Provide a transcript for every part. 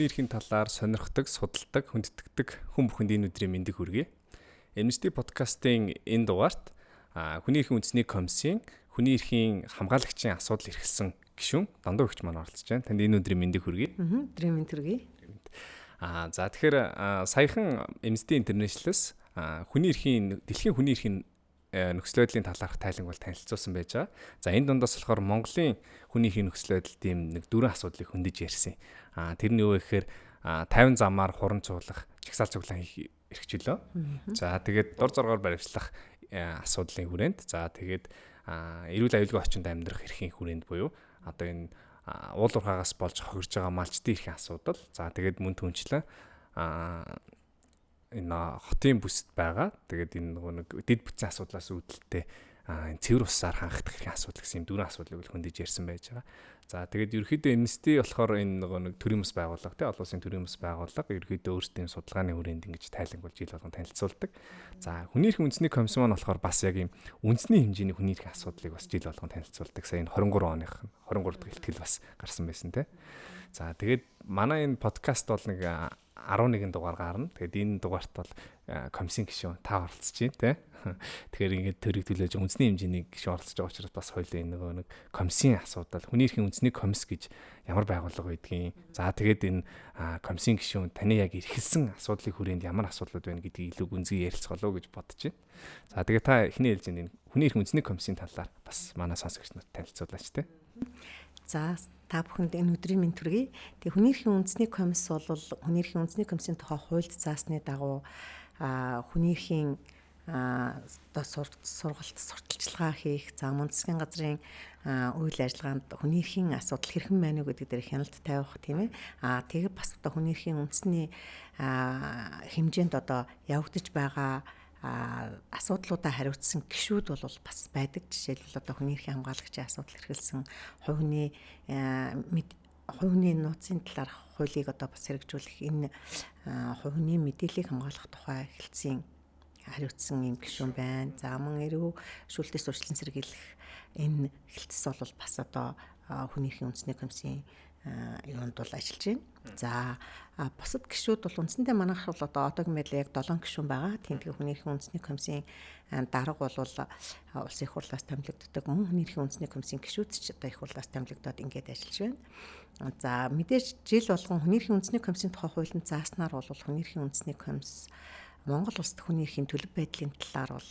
хүний эрхийн талаар сонирхдог, судалдаг, хүндэтгдэг хүн бүхэнд энэ өдрийн мэндийг хүргэе. MSD подкастын энэ дугаарт хүний эрхийн үндэсний комиссийн хүний эрхийн хамгаалагчийн асуудал эрхэлсэн гишүүн Дандуу өгч маань оролцож байна. Танд энэ өдрийн мэндийг хүргэе. Өдрийн мэнд хүргэе. За тэгэхээр саяхан MSD International-с дэлхийн хүний эрхийн нөхцөл байдлын талаарх тайланг бол танилцуулсан байж байгаа. За энэ дундаас болохоор Монголын хүний эрхийн нөхцөл байдал тийм нэг 4 асуудлыг хөндөж ярьсан. Тэр нь юу вэ гэхээр 50 замаар хуран цуглах, жагсаал цуглаан хийх эрхчлөө. За тэгээд дор зоргоор баримтлах асуудлын хүрээнд. За тэгээд эрүүл аюулгүй орчинд амьдрах эрхийн хүрээнд буюу одоо энэ уул уурхаагаас болж хохирж байгаа малчдын эрхийн асуудал. За тэгээд мөн түнчлэн энэ хотын бүсэд байгаа. Тэгээд энэ нэг дэд бүтцийн асуудлаас үүдэлтэй энэ цэвэр усаар хангах эрхийн асуудал гэсэн юм 4 асуудлыг хөндөж ярьсан байж байгаа. За тэгээд ерөөхдөө MSD болохоор энэ нэг төрийн бас байгууллага тий олон улсын төрийн бас байгууллага ерөөхдөө өөрсдийн судалгааны хүрээнд ингэж тайланг болж жил болгон танилцуулдаг. За хүний эрхийн үндэсний комиссийн маань болохоор бас яг юм үндэсний хэмжээний хүний эрхийн асуудлыг бас жил болгон танилцуулдаг. Сая энэ 23 оных 23 дахь ихтгэл бас гарсан байсан тий. За тэгээд манай энэ подкаст бол нэг 11 дугаар гарна. Тэгээд энэ дугаарт бол комиссийн гишүүн та оролцож байна тий. Тэгэхээр ингээд төрийг төлөөж үндэсний хэмжээний гишүүн оролцож байгаа учраас бас хоёул нэг комиссийн асуудал хүний эрхийн үндэсний комисс гэж ямар байгууллага байдгийг. За тэгээд энэ комиссийн гишүүн таны яг эрхэлсэн асуудлын хүрээнд ямар асуудлууд байна гэдгийг илүү гүнзгий ярилцголоо гэж бодож байна. За тэгээд та эхний хэлж энэ хүний эрхийн үндэсний комиссийн талаар бас манай сонсогч нарт танилцуулаач тий. За та бүхэнд энэ өдрийн мэнд хүргэе. Тэгээ хүний эрхийн үндэсний комисс бол хүний эрхийн үндэсний комиссийн тухай хуульд заасны дагуу хүний эрхийн сургалт сурталчилгаа хийх, за мөн засгийн газрын үйл ажиллагаанд хүний эрхийн асуудал хэрхэн байна уу гэдэг дээр хяналт тавих тийм ээ. Тэгээ бас одоо хүний эрхийн үндэсний хэмжээнд одоо явагдаж байгаа асуудлуудаа хариуцсан гишүүд бол бас байдаг. Жишээлбэл одоо хүний эрхийн хамгаалагчийн асуудал эрхэлсэн хувийн нууцын талаарх хуулийг одоо бас хэрэгжүүлэх энэ хувийн мэдээллийг хамгаалах тухай хэлтсийн хариуцсан юм гишүүн байна. За мөн эрүү шүүлтээс урьдчилан сэргийлэх энэ хэлтс бол бас одоо хүний эрхийн үндэсний комиссийн юунд бол ажиллаж байна. За бусад гишүүд бол үндсэндээ манайх бол одоо одоогийн байдлаар яг 7 гишүүн байгаа. Тэгээ хүний эрхийн үндэсний комиссийн дарга бол улсын их хурлаас томилогддог. Мөн хүний эрхийн үндэсний комиссийн гишүүд ч одоо их хурлаас томилогдоод ингээд ажиллаж байна. За мэдээж жил болгон хүний эрхийн үндэсний комиссийн тухай хуулинд зааснаар бол хүний эрхийн үндэсний комисс Монгол улсад хүний эрхийн төлөв байдлын талаар бол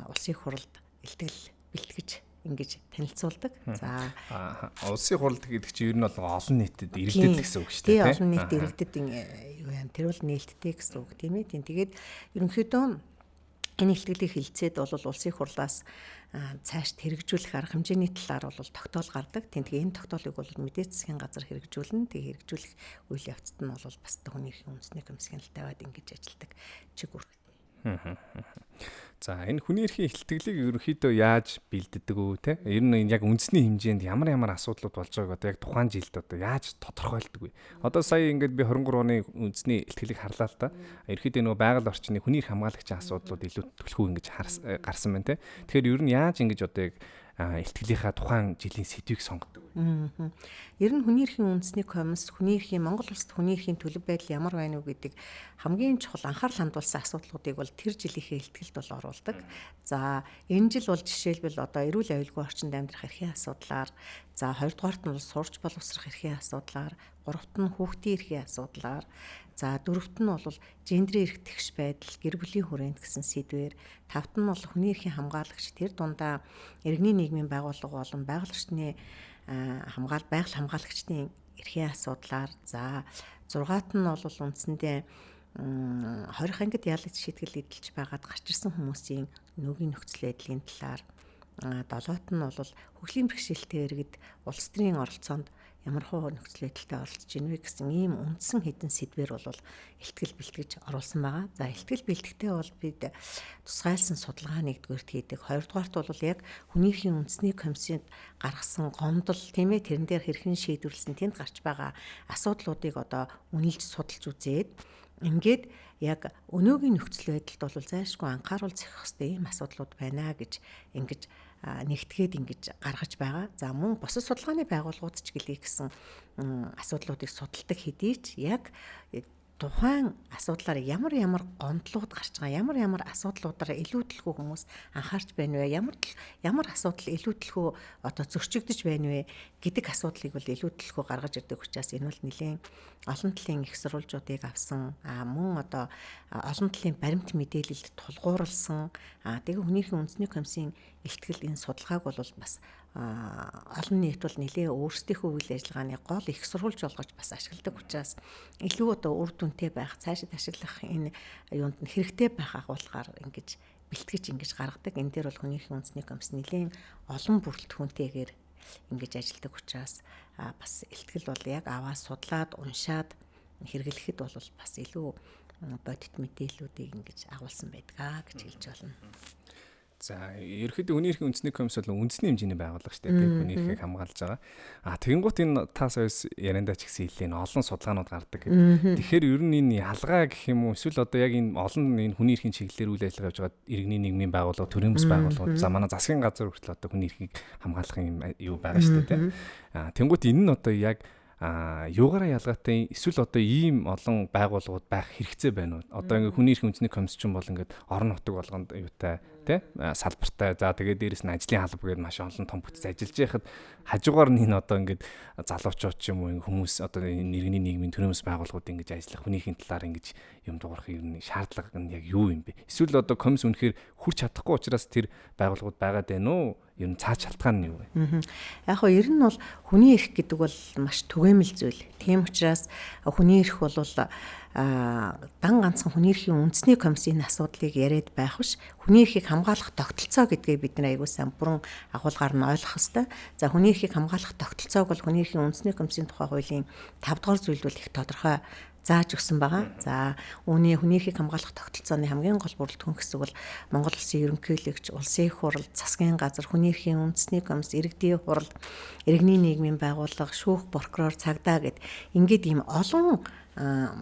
улсын их хурлд илтгэл бэлтгэж ингэж танилцуулдаг. За улсын хурал гэдэг чинь ер нь бол олон нийтэд иргэдэд гэсэн үг шүү дээ. Тийм олон нийтэд иргэдэд юу юм тэр бол нээлттэй гэсэн үг тийм ээ. Тэгээд ерөнхийдөө энэ илтгэлийг хилцээд бол улсын хурлаас цаашд хэрэгжүүлэх арга хэмжээний талаар бол тогтоол гардаг. Тэгээ энэ тогтоолыг бол мэдээ засгийн газар хэрэгжүүлнэ. Тэгээ хэрэгжүүлэх үйл явцад нь бол бас хүний эрхийн үндэсний комиссийн тавиад ингэж ажилладаг чиг үүрэгтэй. За энэ хүний эрхийн илтгэлийг ерөнхийдөө яаж бэлддэг үү те? Ер нь яг үндэсний хэмжээнд ямар асуудлууд болж байгааг одоо яг тухайн жилд одоо яаж тодорхойлдог вэ? Одоо сая ингээд би 23 оны үндэсний илтгэлийг харлаа л та. Ерөнхийдөө нөгөө байгаль орчны хүний эрх хамгаалагчийн асуудлууд илүү төлхөө ингэж гарсан байна те. Тэгэхээр ер нь яаж ингэж одоо яг илтгэлийнхаа тухайн жилийн сэдвийг сонгодог вэ? Ер нь хүний эрхийн үндэсний комисс Монгол улсад хүний эрхийн төлөв байдал ямар байна уу гэдэг хамгийн чухал анхаарал хандуулсан асуудлуудыг бол тэр жилийнхээ илтгэлд бол оруулдаг. За энэ жил бол жишээлбэл одоо эрүүл аюулгүй орчинд амьдрах эрхийн асуудлаар, за хоёрдугаарт нь сурч боловсрох эрхийн асуудлаар, гуравт нь хүүхдийн эрхийн асуудлаар, за дөрөвт нь бол гендрийн эрх тэгш байдал, гэр бүлийн хүрээнд гэсэн сэдвээр, тавт нь бол хүний эрхийн хамгаалагч, тэр дундаа иргэний нийгмийн байгууллага болон байгаль орчны байгаль хамгаалагчдын эрхийн асуудлаар, за 6-т нь бол үндсэндээ 20 ангид яалт шийтгэл эдэлж байгаад гарч ирсэн хүмүүсийн нөөгийн нөхцөл байдлын талаар, 7-т нь бол хөгжлийн бэрхшээлтэй иргэд улс төрийн оролцоонд ямар хөө нөхцөл байдалтай оролцож ийн вэ гэсэн ийм үндсэн хэдэн сэдвээр бол илтгэл бэлтгэж оруулсан байгаа. За илтгэл бэлтгэхдээ бол бид тусгайлсан судалгаа нэгдүгээрт хийдэг. Хоёрдугаарт бол яг хүний эрхийн үндэсний комиссид гаргасан гомдол тийм ээ тэрэн дээр хэрхэн шийдвэрлсэн тэнд гарч байгаа асуудлуудыг одоо үнэлж судалж үзээд ингээд яг өнөөгийн нөхцөл байдалд бол зайлшгүй анхааруул зохих хэвээр ийм асуудлууд байна гэж ингэж нэгтгээд ингэж гаргаж байгаа. За мөн бусад судалгааны байгууллагууд ч гэлээ гэсэн асуудлуудыг судалдаг хэдий ч яг тухайн асуудлаар ямар гомдлууд гарч байгаа, ямар асуудлуудаар илүү төлхөө хүмүүс анхаарч байна вэ? Ямар асуудал илүү төлхөө одоо зөрчигдөж байна вэ гэдэг асуудлыг бол илүү төлхөө гаргаж ирдэг учраас энэ бол нэлээд олон талын их сурвалжуудыг авсан, мөн одоо олон талын баримт мэдээлэлд тулгуурласан, тэгээ Хүнийхээ үндэсний комиссийн илтгэл энэ судалгааг бол бас олон нийт бол нэлээ өөрсдийнхөө үйл ажиллагааны гол их сурвалж болгож бас ашигладаг учраас илүү одоо үр дүнтэй байх, цаашид ашиглах энэ юунд нь хэрэгтэй байх агуулгаар ингэж бэлтгэж ингэж гаргадаг. Энэ дээр бол Хүнийхээ үндэсний комисс нэлээд олон бүрэлдэхүүнтэйгээр ингэж ажилладаг учраас бас илтгэл бол яг аваад судлаад уншаад хэрэглэхэд бол бас илүү бодит мэдээллүүдийг ингэж агуулсан байдгаа гэж хэлж байна. За ерөөхдөө Хүнийхээ үндэсний комисс бол үндэсний хэмжээний байгууллага шүү дээ. Хүний эрхийг хамгаалж байгаа. Тэгэнгუთ энэ та соёс яриандаа ч гэсэн хэлээ олон судалгаанууд гардаг гэдэг. Тэгэхээр ер нь энэ ялгаа гэх юм уу эсвэл одоо яг энэ олон энэ хүний эрхийн чиглэлээр үйл ажиллагаа явж байгаа иргэний нийгмийн байгууллага, төрийн бас байгууллагууд за манай засгийн газар хүртэл одоо хүний эрхийг хамгаалах юм юу байгаа шүү дээ. Тэнгуут энэ нь одоо яг юугаараа ялгаатай эсвэл одоо ийм олон байгууллагууд байх хэрэгцээ байна уу? Одоо ингээ хүний эрхийн үндэсний комисс ч юм бол ингээд орон нутаг болгонд юутай тий салбартай за тэгээд дээрэс нь ажлын халбар гээд маш олон том бүтц ажиллаж байхад хажуугаар нь энэ одоо ингээд залуучууд ч юм уу хүмүүс одоо энэ иргэний нийгмийн төрийн бас байгууллагууд ингэж ажиллах хүнийхин талаар ингэж юм дуурах юм шаардлага нь яг юу юм бэ? Эсвэл одоо комисс үнэхээр хүрч чадахгүй учраас тэр байгууллагууд байгаад байна уу? Ер нь цааш шалтгаан нь юу вэ? Яг хоо ер нь бол хүний эрх гэдэг бол маш түгээмэл зүйл. Тийм учраас хүний эрх бол дан ганцхан хүний эрхийн үндэсний комиссийн асуудлыг яриад байх биш. Хүний эрхийг хамгаалах тогтолцоо гэдгээ бид нэр аягүй сайн бүрэн агуулгаар нь ойлгох ёстой. За хүний эрхийг хамгаалах тогтолцоог бол хүний эрхийн үндэсний комиссийн тухай хуулийн 5 дугаар зүйлд бол их тодорхой зааж өгсөн байгаа. За үүний хүний эрхийг хамгаалах тогтолцооны хамгийн гол бүрэлдэхүүн хэсэг бол Монгол Улсын ерөнхийлөгч, Улсын их хурал, засгийн газар, хүний эрхийн үндэсний комисс, иргэдийн хурал, иргэний нийгмийн байгууллага, шүүх, прокурор, цагдаа гэд ингээд ийм олон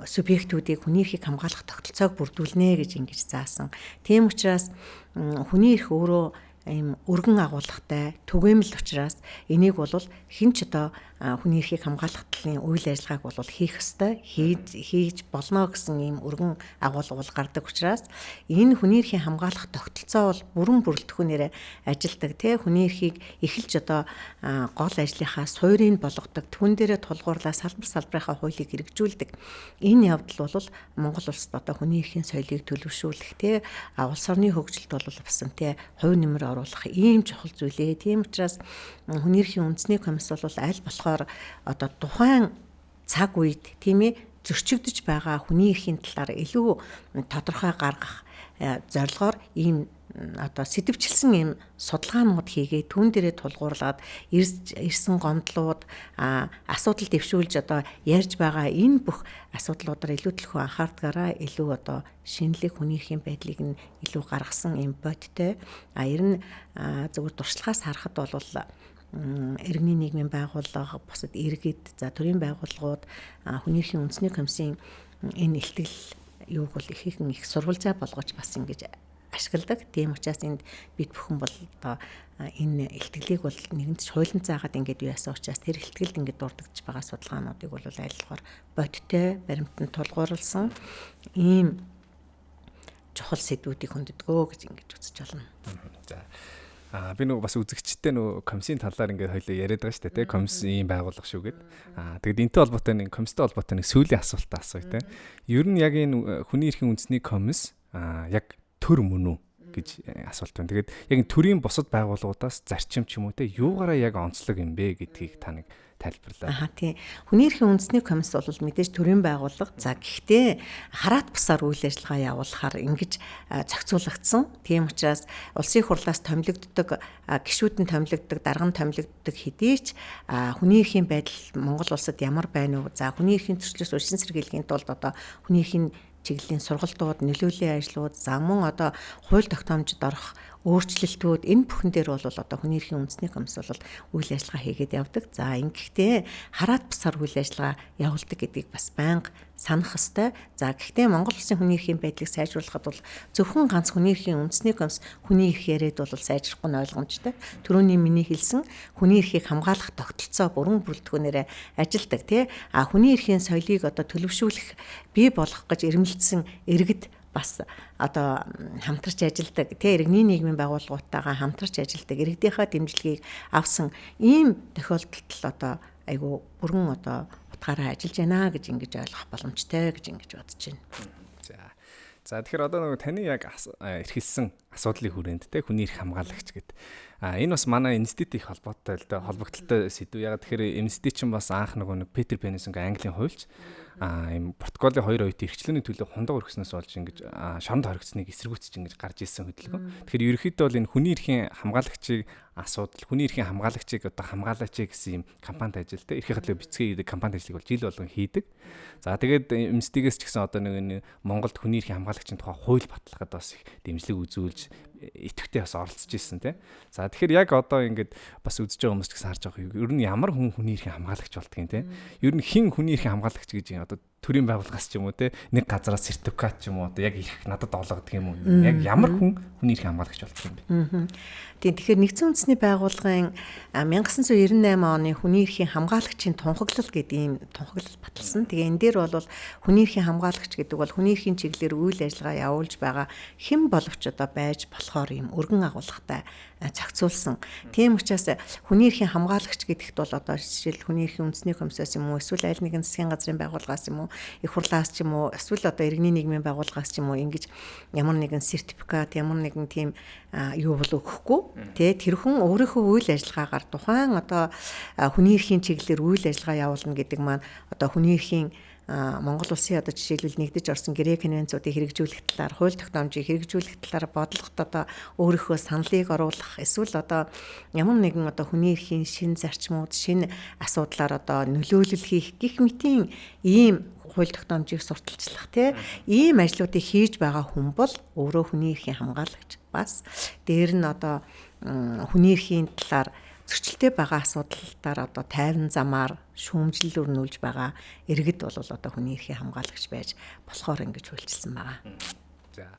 субъектүүдийг хүний эрхийг хамгаалах тогтолцоог бүрдүүлнэ гэж ингэж заасан. Тийм учраас хүний эрх өөрөө ийм өргөн агуулгатай түгээмэл учраас энийг бол хэн ч одоо хүний эрхийг хамгаалах талын үйл ажиллагааг бол хийх ёстой, хийж болно гэсэн ийм өргөн агуулга гардаг учраас энэ хүний эрхийн хамгаалах тогтолцоо бол бүрэн бүрэлдэхүүнээр ажилдаг тий хүний эрхийг эхэлж одоо гол ажлынхаа суурийг болгодог, түн дээрээ тулгуурлаа салбарынхаа хуулийг хэрэгжүүлдэг. Энэ явдал бол Монгол улсад одоо хүний эрхийн соёлыг төлөвшүүлэх тий улс орны хөгжилд бол басан тий хувь нэмэр оруулах ийм чухал зүйлээ. Тийм учраас хүний эрхийн үндэсний комисс бол аль болохоор одоо тухайн цаг үед тийм ээ зөрчигдөж байгаа хүний эрхийн талаар илүү тодорхой гаргах зорилгоор ийм одоо сэтвчилсэн ийм судалгаанууд хийгээд түн дээрээ тулгуурлаад ирсэн гомдлууд асуудал дэвшүүлж одоо ярьж байгаа энэ бүх асуудлуудаар илүү төлхөө анхаардгаараа илүү одоо шинэлэг хүний эрхийн байдлыг нь илүү гаргасан ийм бодтой ер нь зөвхөн туршлагаас харахад бол иргэний нийгмийн байгууллага, бусад иргэд, за төрийн байгууллагууд хүний эрхийн үндэсний комиссийн энэ илтгэл юуг бол их сурвалжаа болгож бас ингэж ашигладаг. Тийм учраас энд бид бүхэн бол одоо энэ илтгэлийг бол нэгэнт хуулийн заагаад ингээд юу яасан учраас тэр илтгэлд ингээд дурддагч байгаа судалгаануудыг бол аль болохоор бодиттой баримтанд тулгуурласан ийм чухал сэдвүүдийг хөндөгдгөө гэж ингэж үзэж байна. За би нөгөө бас үзэгчтэй нөгөө комиссийн талаар ингээд хоёлоо яриад байгаа шүү дээ, комисс ийм байгууллага шүү гэд. Тэгэд энэтэй холбоотой нэг комисстэй холбоотой нэг сүүлийн асуултаа асууя те. Ер нь яг энэ хүний эрхийн үндэсний комисс яг төр мөн үү гэж асуулт байна. Тэгээд яг энэ төрийн бусад байгууллагуудаас зарчим ч юм уу те юугаараа яг онцлог юм бэ гэдгийг та нэг тайлбарлаа. Тийм. Хүний эрхийн үндэсний комисс бол мэдээж төрийн байгууллага. За гэхдээ хараат бусаар үйл ажиллагаа явуулахаар ингэж зохицуулагдсан. Тийм учраас улсын хурлаас томилогддог, гишүүд нь томилогддог, дарга нь томилогддог хэдий ч хүний эрхийн байдал Монгол улсад ямар байна уу? За хүний эрхийн зөрчлөөс урьдчилан сэргийлэхийн тулд одоо хүний эрхийн чиглэлийн сургалтууд, нөлөөллийн ажлууд, за мөн одоо хууль тогтоомжид орох өөрчлөлтүүд энэ бүхэн дээр бол одоо хүний эрхийн үндэсний комисс бол үйл ажиллагаа хийгээд явдаг. За ингэхдээ хараад бусаар үйл ажиллагаа явуулдаг гэдгийг бас байнга санах ёстой. За гэхдээ Монгол улсын хүний эрхийн байдлыг сайжруулахад бол зөвхөн ганц хүний эрхийн үндэсний комисс хүний эрх яриад бол сайжрахгүй нь ойлгомжтой. Түрүүний миний хэлсэн хүний эрхийг хамгаалах тогтолцоо бүрэн бүрэлдэхүүнээр ажилладаг тий. Хүний эрхийн соёлыг одоо төлөвшүүлэх, бий болгох гэж ирмэлцсэн иргэд бас одоо хамтарч ажилладаг тий, иргэний нийгмийн байгууллагуудтайгаа хамтарч ажилладаг, иргэдийнхээ дэмжлэгийг авсан ийм тохиолдолд одоо айгу бүрэн одоо утгаараа ажиллаж байна гэж ингэж ойлгох боломжтой гэж ингэж бодож байна. За тэгэхээр одоо нөгөө таны яг эрхэлсэн асуудлын хүрээнд те хүний эрх хамгаалагч гэдэг. Энэ бас манай институт их холбоотой л да, холбогдлолтой сэдв. Яг тэгэхээр институт чинь бас анх нөгөө Петер Пеннисонг Английн хуульч ийм Португалийн 2 оюутны эрхчлөөний төлөө хундаг өргснөөс болж ингэж шоронд хоригдсныг эсэргүүцэж ингэж гарч ирсэн хөдөлгөөн. Тэгэхээр ерөнхийдөө бол энэ хүний эрхийн хамгаалагчийг асуудал, хүний эрхийн хамгаалагчийг одоо хамгаалаач гэсэн ийм кампанит ажил те, эрхийн хөдөлгөөн бицгээ хийдэг кампанит ажлыг бол жил болгон хийдэг. За тэгээд эмстигээс ч гэсэн одоо нэг Монголд хүний эрхийн хамгаалагчийн тухай хууль батлахад бас их дэмжлэг үзүүлж идэвхтэй бас оролцож ирсэн те. За тэгэхээр яг одоо ингээд бас үзэж байгаа хүмүүс ч гэсэн харж байгаа. Ер нь ямар хүн хүний эрхийн хамгаалагч болдгийг те. Ер нь хин хүний эрхийн хамгаалагч гэж одоо төрийн байгууллагаас ч юм уу те, нэг газараас сертификат ч юм уу одоо яг их надад олгодог юм уу? Яг ямар хүн хүний эрхийн хамгаалагч болдгийг юм бэ? Тийм, тэгэхээр Нэгдсэн үндэсний байгууллагын 1998 оны хүний эрхийн хамгаалагчийн тунхаглал гэдэг ийм тунхаглал баталсан. Тэгээ энэ дээр бол хүний эрхийн хамгаалагч гэдэг бол хүний эрхийн чиглэлээр үйл ажиллагаа явуулж байгаа хэн боловч одоо байж болохоор ийм өргөн агуулгатай зохицуулсан. Тийм учраас хүний эрхийн хамгаалагч гэдэгт бол одоо жишээл хүний эрхийн үндэсний комиссаас юм уу, эсвэл аль нэгэн засгийн газрын байгууллагаас юм уу, их хурлаас ч юм уу, эсвэл одоо иргэний нийгмийн байгууллагаас ч юм уу ингэж ямар нэгэн сертификат, ямар нэгэн тийм юу бол өгөхгүй. Тэ тэр хүн өөрийнхөө үйл ажиллагаагаар тухайн одоо хүний эрхийн чиглэлээр үйл ажиллагаа явуулна гэдэг маань одоо хүний эрхийн Монгол улсын одоо жишээлбэл нэгдэж орсон гэрээ конвенцуудыг хэрэгжүүлэх талаар, хууль тогтоомжийг хэрэгжүүлэх талаар бодлогот одоо өөрийнхөө саналыг оруулах, эсвэл одоо ямар нэгэн одоо хүний эрхийн шин зарчмууд, шин асуудлаар одоо нөлөөлөл хийх гэх мэтийн ийм хууль тогтоомжийг сурталчлах ийм ажлуудыг хийж байгаа хүн бол өөрөө хүний эрхийн хамгаалагч. Бас дээр нь одоо хүний эрхийн талаар зөрчилтэй байгаа асуудалтаар одоо тайван замаар шүүмжлэл өрнүүлж байгаа иргэд бол одоо хүний эрхийн хамгаалагч байж болохоор ингэж хуульчилсан байгаа. За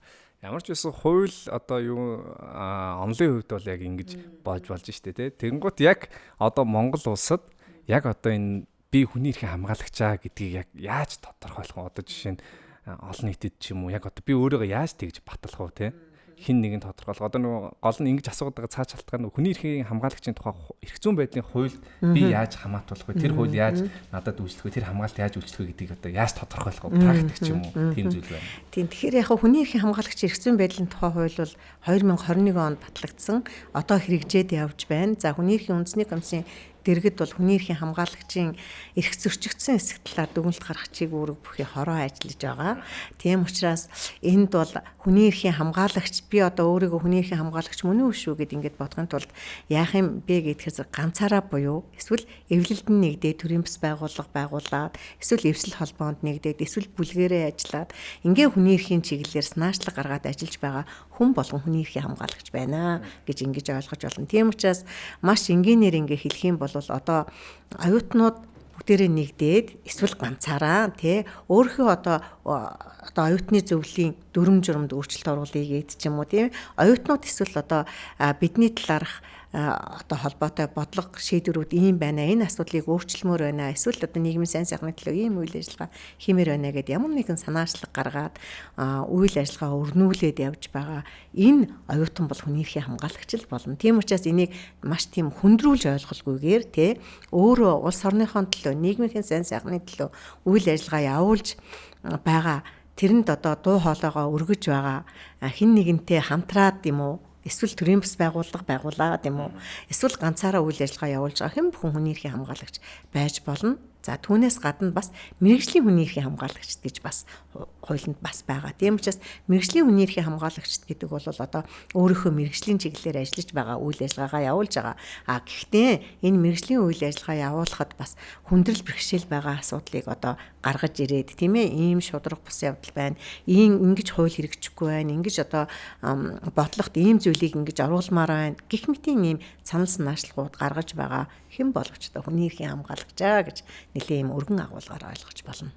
ямар ч байсан хууль одоо юу онлын хувьд бол яг ингэж болж штэ тий. Тэгэнгუთ яг одоо Монгол улсад яг одоо энэ би хүний эрхийн хамгаалагчаа гэдгийг яг яаж тодорхойлох вэ? Одоо жишээ нь олон нийтэд ч юм уу яг одоо би өөрийгөө яаж тэгж батлах вэ тий? Хин нэгэн тодорхойлох. Одоо нөгөө гол нь ингэж асуудаг цааш шалтгаан нь хүний эрхийн хамгаалагчийн тухай эрх зүйн байдлын хууль би яаж хамаатуулах вэ? Тэр хууль яаж надад үйлчлэх вэ? Тэр хамгаалалт яаж үйлчлэх вэ гэдгийг одоо яаж тодорхойлох вэ? Практик ч юм уу тийм зүйл байна. Тийм. Тэгэхээр яг хүний эрхийн хамгаалагч эрх зүйн байдлын тухай хууль бол 2021 онд батлагдсан. Одоо хэрэгжээд явж байна. За хүний эрхийн үндэсний комиссийн дэргэд бол хүний эрхийн хамгаалагчийн эрх зөрчигдсөн хэсэг талаар дүгнэлт гаргах чиглэл бүхий хороо ажиллаж байгаа. Тийм учраас энд бол хүний эрхийн хамгаалагч би одоо өөрийгөө хүний эрхийн хамгаалагч мөн үү шүү гэд ингээд бодохын тулд яах юм бэ гэхээр ганцаараа буюу эсвэл эвлэлдэн нэгдээд төрийн бас байгууллага байгуулад эсвэл эвсэл холбоонд нэгдээд эсвэл бүлгэрээ ажиллаад ингээ хүний эрхийн чиглэлээр санаачлаг гаргаад ажиллаж байгаа хүн болгон хүний эрхийн хамгаалагч байна гэж ингэж ойлгож болно. Тийм учраас маш энгийнээр ингээ хэлэх юм бол одоо оюутнууд бүгдээрээ нэгдээд эсвэл ганцаараа тий өөрийнхөө одоо оюутны зөвлөлийн дүрм журамд өөрчлөлт оруулъя гэдэг ч юм уу тийм оюутнууд эсвэл одоо бидний талаарх одоо холбоотой бодлого шийдвэрүүд ийм байна. Энэ асуудлыг өөрчлөмөр байна. Эсвэл одоо нийгмийн сайн сайхны төлөө ийм үйл ажиллагаа хиймээр байна гэдээ ямар нэгэн санаачлаг гаргаад үйл ажиллагаа өрнүүлээд явж байгаа. Энэ оюутан бол хүний эрхийн хамгаалагч л болно. Тийм учраас энийг маш тийм хүндрүүлж ойлголгүйгээр тий өөрөө улс орныхон төлөө, нийгмийн сайн сайхны төлөө үйл ажиллагаа явуулж байгаа. Тэрэнд одоо дуу хоолойгоо өргөж байгаа хэн нэгэнтэй хамтраад юм уу? Эсвэл төрийн бас байгууллага байгуулаад юм уу? Эсвэл ганцаараа үйл ажиллагаа явуулж байгаа хэн бүхэн хүний эрхийн хамгаалагч байж болно. За түүнээс гадна бас мэрэгжлийн хүний эрхийн хамгаалагчд гэж бас хуулинд бас байгаа. Тийм учраас мэрэгжлийн хүний эрхийн хамгаалагчд гэдэг бол одоо өөрийнхөө мэрэгжлийн чиглэлээр ажиллаж байгаа үйл ажиллагаагаа явуулж байгаа. Гэхдээ энэ мэрэгжлийн үйл ажиллагаа явуулахад бас хүндрэл бэрхшээл байгаа асуудлыг одоо гаргаж ирээд тийм ээ ийм шудраг бус явдал байна. Ингэж хууль хэрэгжихгүй байна. Ингэж одоо бодлогот ийм зүйлийг ингэж оруулмаар байна. Гэх мэтийн ийм санал санаачлалууд гаргаж байгаа хэн болгоч одоо хүний эрхийн хамгаалагчаа гэж нэлийн ийм өргөн агуулгаар ойлгож болно.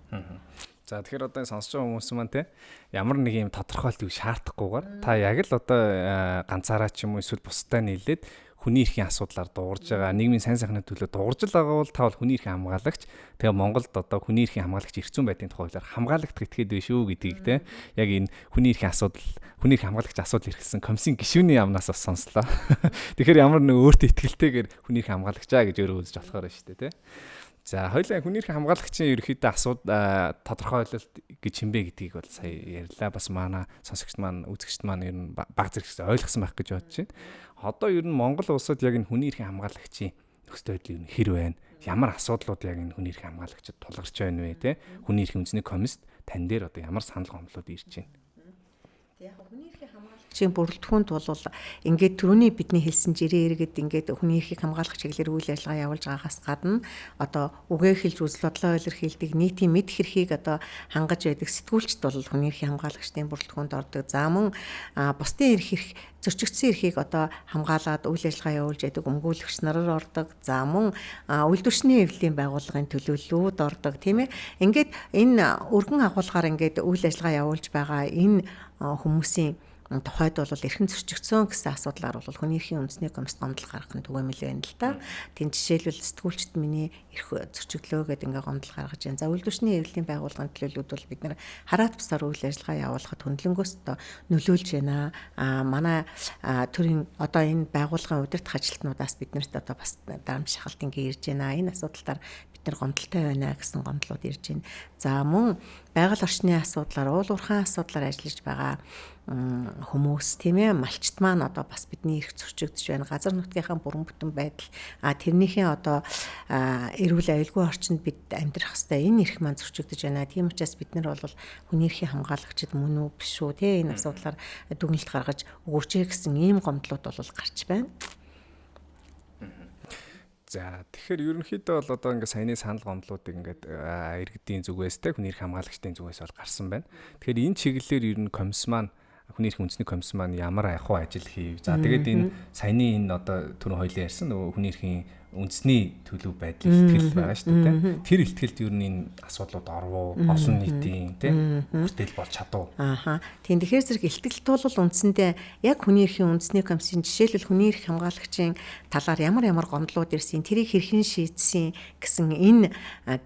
За тэгэхээр одоо сонсож байгаа хүмүүс маань те ямар нэг юм тодорхойлтыг шаардахгүйгээр та яг л одоо ганцаараа ч юм уу эсвэл бусдаа нийлээд хүний эрхийн асуудлаар дуугарж байгаа нийгмийн сайн сайхны төлөө дуугарж байгаа бол та бол хүний эрхийн хамгаалагч. Тэгээ Монголд одоо хүний эрхийн хамгаалагч эрх зүйн байдлын тухай хуулиар хамгаалагт итгэдэг биш үү гэдгийг те яг энэ хүний эрхийн асуудал хүний эрхийн хамгаалагч асуудал эрхэлсэн комиссийн гишүүний амнаас бас сонслоо. Тэгэхээр ямар нэг өөртөө итгэлтэйгээр хүний эрхийн хамгаалагчаа гэж өөрөө үзэж болохоор байна шүү дээ те. За хоёулаа хүний эрхийн хамгаалагчийн ерөнхийдөө тодорхойлолт гэж хэмбэ гэдгийг бол сая ярьлаа. Бас манай сонсогчд маань, үзэгчд маань ер нь баг зэрэгсээ ойлгосон байх гэж бодож байна. Одоо ер нь Монгол улсад яг энэ хүний эрхийн хамгаалагчийн нөхцөл байдал юу хэр байна? Ямар асуудлууд яг энэ хүний эрхийн хамгаалагчид тулгарч байна вэ те? Хүний эрхийн үндэсний комист тань дээр одоо ямар санал гомдлууд ирж байна? Яг хүний эрхийн хамгаалагчийн бүрэлдэхүүнд бол ингээд түрүүний бидний хэлсэн жирийн иргэд ингээд хүний эрхийг хамгаалах чиглэлээр үйл ажиллагаа явуулж байгаагаас гадна одоо үгээ хэлж үзэл бодлоо илэрхийлдэг нийтийн мэд хэрхийг одоо хангаж байдаг сэтгүүлчд бол хүний эрхийн хамгаалагчдын бүрэлдэхүүнд ордог. За мөн бусдын эрх зөрчигдсөн эрхийг одоо хамгаалаад үйл ажиллагаа явуулж байдаг өмгөөлөгч нараар ордог. За мөн үйлдвэрчний эвлэлийн байгууллагын төлөөллүүд ордог тийм ээ. Ингээд энэ өргөн агуулгаар ингээд үйл ажиллагаа явуулж байгаа энэ хүмүүсийн тухайд бол эрхэн зөрчигдсөн гэсэн асуудлаар бол хүний эрхийн үндэсний комист гомдол гаргах нь түгээмэл байна л да. Тийм жишээлбэл сэтгүүлчд миний эрх зөрчиглөө гэдэг ингээ гомдол гаргаж байна. За үйлдвэрчний эвлэлийн байгууллагын төлөөллүүд бол бид нар хараат бусаар үйл ажиллагаа явуулахад хөндлөнгөөс одоо нөлөөлж байна. Манай төрийн одоо энэ байгууллагын удирдах ажилтнуудаас биднэрт одоо бас дарамт шахалт ингээ ирж байна. Энэ асуудалтаар бид нар гомдолтой байна гэсэн гомдлууд ирж байна. За мөн байгаль орчны асуудлаар, уул уурхайн асуудлаар ажиллаж байгаа хүмүүс тийм ээ малчт маань одоо бас бидний эрх зөрчигдөж байна. Газар нутгийнхаа бүрэн бүтэн байдал тэрнийхээ одоо эрүүл аюулгүй орчинд бид амьдрах хэвээр энэ эрх маань зөрчигдөж байна. Тийм учраас бид нар бол хүний эрхийн хамгаалагчид мөн үү биш үү тийм энэ асуудлаар дүгнэлт гаргаж өгөөч гэсэн ийм гомдлууд бол гарч байна. За тэгэхээр ерөнхийдөө бол одоо ингээд саяны санал гомдлуудыг ингээд иргэдийн зүгээс те хүний эрхийн хамгаалагчдын зүгээс бол гарсан байна. Тэгэхээр энэ чиглэлээр ер нь комисс маань хүний эрхийн үндэсний комисс маань ямар ахуй ажил хийв. За тэгээд энэ саяны энэ одоо түрүү хоёлын ярьсан нөгөө хүний эрхийн үндэсний төлөв байдлыг ихтгэл байгаа шүү дээ. Тэр ихтгэлд ер нь энэ асуудлууд орвоо олон нийтийн тийм бүтээл болж чадав. Тийм тэгэхээр зэрэг ихтгэлт бол үндсэндээ яг хүний эрхийн үндэсний комиссийн жишээлбэл хүний эрх хамгаалагчийн талаар ямар гомдлууд ирсэн, тэрийг хэрхэн шийдсэн гэсэн энэ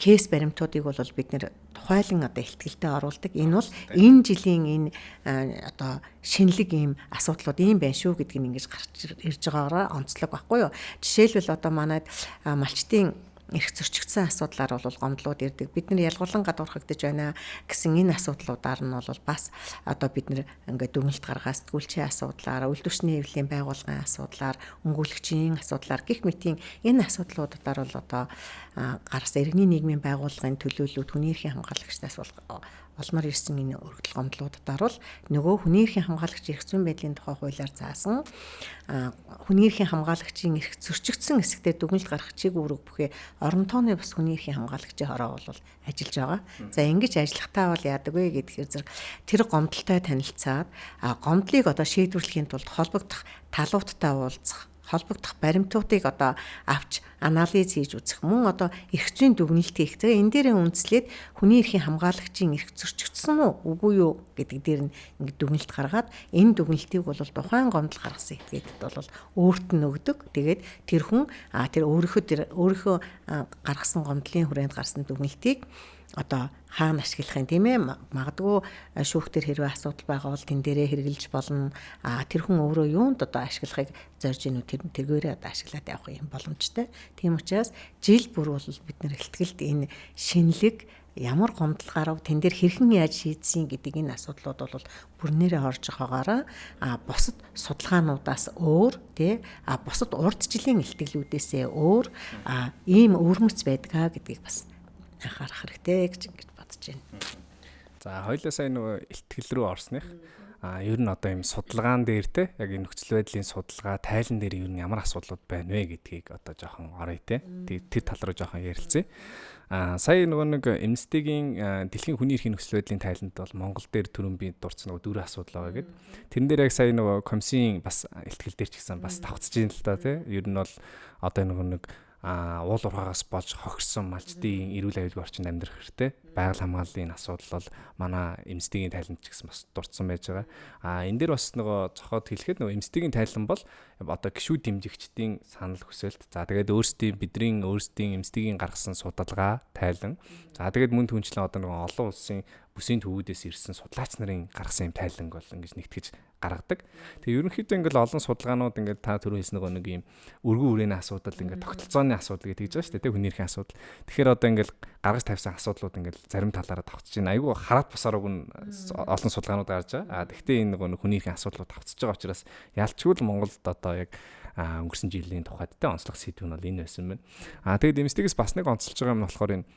кейс баримтуудыг бол бид нэр тухайлан одоо ихтгэлтэд оруулдаг. Энэ бол энэ жилийн энэ одоо шинэлэг ийм асуудлууд ийм байна шүү гэдгийг ингэж гарч ирж байгаагаар онцлог байхгүй юу. Жишээлбэл одоо манайд малчтын эрх зөрчигдсөн асуудлаар бол гомдлууд ирдэг. Бид нар ялгуулан гадуурхагдж байна гэсэн энэ асуудлуудаар нь бол бас одоо бид нар ингээд дүгнэлт гаргаа сэтгүүлчийн асуудлаар, үйлдвэрчний эвлэлийн байгууллагын асуудлаар, өмгөөлөгчийн асуудлаар гэх мэтийн энэ асуудлуудаар бол одоо гарсан иргэний нийгмийн байгууллагын төлөөллүүд хүний эрхийн хамгаалагчдаас бол олмор ирсэн энэ өргөдөл гомдлуудаар бол нөгөө хүний эрхийн хамгаалагч эрх зүйн байдлын тухай хуулиар заасан хүний эрхийн хамгаалагчийн эрх зөрчигдсөн хэсэгтээ дүгнэлт гаргах чиг үүрэг бүхий орон тооны бас хүний эрхийн хамгаалагчийн хороо бол ажиллаж байгаа. За ингэж ажиллахтаа бол яадаг вэ гэдгээр зэрэг тэр гомдолтой танилцаад гомдлыг одоо шийдвэрлэхийн тулд холбогдох талуудтай уулзах, холбогдох баримтуудыг одоо авч анализ хийж үзэх мөн одоо эрх зүйн дүгнэлт хийх. Тэгээ энэ дээрээ үндэслээд хүний эрхийн хамгаалагчийн эрх зөрчигдсөн уу үгүй юу гэдэг дээр нь ингэ дүгнэлт гаргаад энэ дүгнэлтийг бол тухайн гомдол гаргасан этгээдэд бол өөрт нь өгдөг. Тэгээд тэр хүн тэр өөрийнхөө гаргасан гомдлын хүрээнд гарсан дүгнэлтийг одоо хаана ашиглахын тийм ээ магадгүй шүүхтэр хэрвээ асуудал байгаа бол тэн дээрээ хэрэгжилж болно. Тэр хүн өөрөө юунд одоо ашиглахыг зорж ийнү тэргээрээ одоо ашиглаад явах юм боломжтой. Тийм учраас жил бүр бол бид нэр ихтгэлд энэ шинэлэг ямар гомдол гарав тэн дээр хэрхэн яаж шийдсэн гэдэг энэ асуудлууд бол бүрнээрээ орж байгаагаараа бусад судалгаануудаас өөр тий бусад урд жилийн ихтгэлүүдээсээ өөр ийм өвөрмөц байдгаа гэдгийг бас анхаарах хэрэгтэй гэж ингэж бодож байна. За хоёлаа сайн нөгөө ихтгэл рүү орсных. Ер нь одоо юм судалгаан дээр те яг энэ нөхцөл байдлын судалгаа тайлан дээр ер нь ямар асуудлууд байна вэ гэдгийг одоо жоохон оръё те. Тэр тал руу жоохон ярилцъя. Сая нөгөө нэг Amnesty-гийн дэлхийн хүний эрхийн нөхцөл байдлын тайланд бол Монгол дээр түрүүн би дурдсан нөгөө 4 асуудал байгаа гэдэг. Тэрэн дээр яг сая нөгөө комиссийн бас ихтгэл дээр ч гэсэн бас давхцаж ийн л та те. Ер нь бол одоо нөгөө нэг уул уурхаагаас болж хохирсон малчдын эрүүл аюулгүй орчинд амьдрах хэрэгтэй. Байгаль хамгааллын асуудал бол манай Amnesty-гийн тайланд ч гэсэн бас дурдсан байж байгаа. Энэ дээр бас нөгөө цохоод хэлэхэд нөгөө Amnesty-гийн тайлан бол одоо гишүүд дэмжигчдийн санал хүсэлт. За тэгээд бидний өөрсдийн Amnesty-гийн гаргасан судалгаа тайлан. За тэгээд мөн түнчлэн одоо нөгөө олон улсын бүсийн төвүүдээс ирсэн судлаач нарын гаргасан юм тайланг бол ингэж нэгтгэж гаргадаг. Тэгээ ерөнхийдөө ингээл олон судалгаанууд ингээд та түрүү хэлсэн нэг юм өргөн үрээний асуудал ингээд тогтолцооны асуудал гэж тэгж байгаа шүү дээ, хүний эрхийн асуудал. Тэгэхээр одоо ингээл гаргаж тавьсан асуудлууд ингээл зарим талаараа давтж байна. Айгүй хараад бусаар уг нь олон судалгаанууд гарч байгаа. Тэгвэл энэ нэг хүний эрхийн асуудлууд давтж байгаа учраас ялчгүй л Монголд одоо яг өнгөрсөн жилийн тухайд те онцлог сэдв нь бол энэ байсан байна. Тэгээд Amnesty-гээс бас нэг онцолж байгаа юм нь болохоор энэ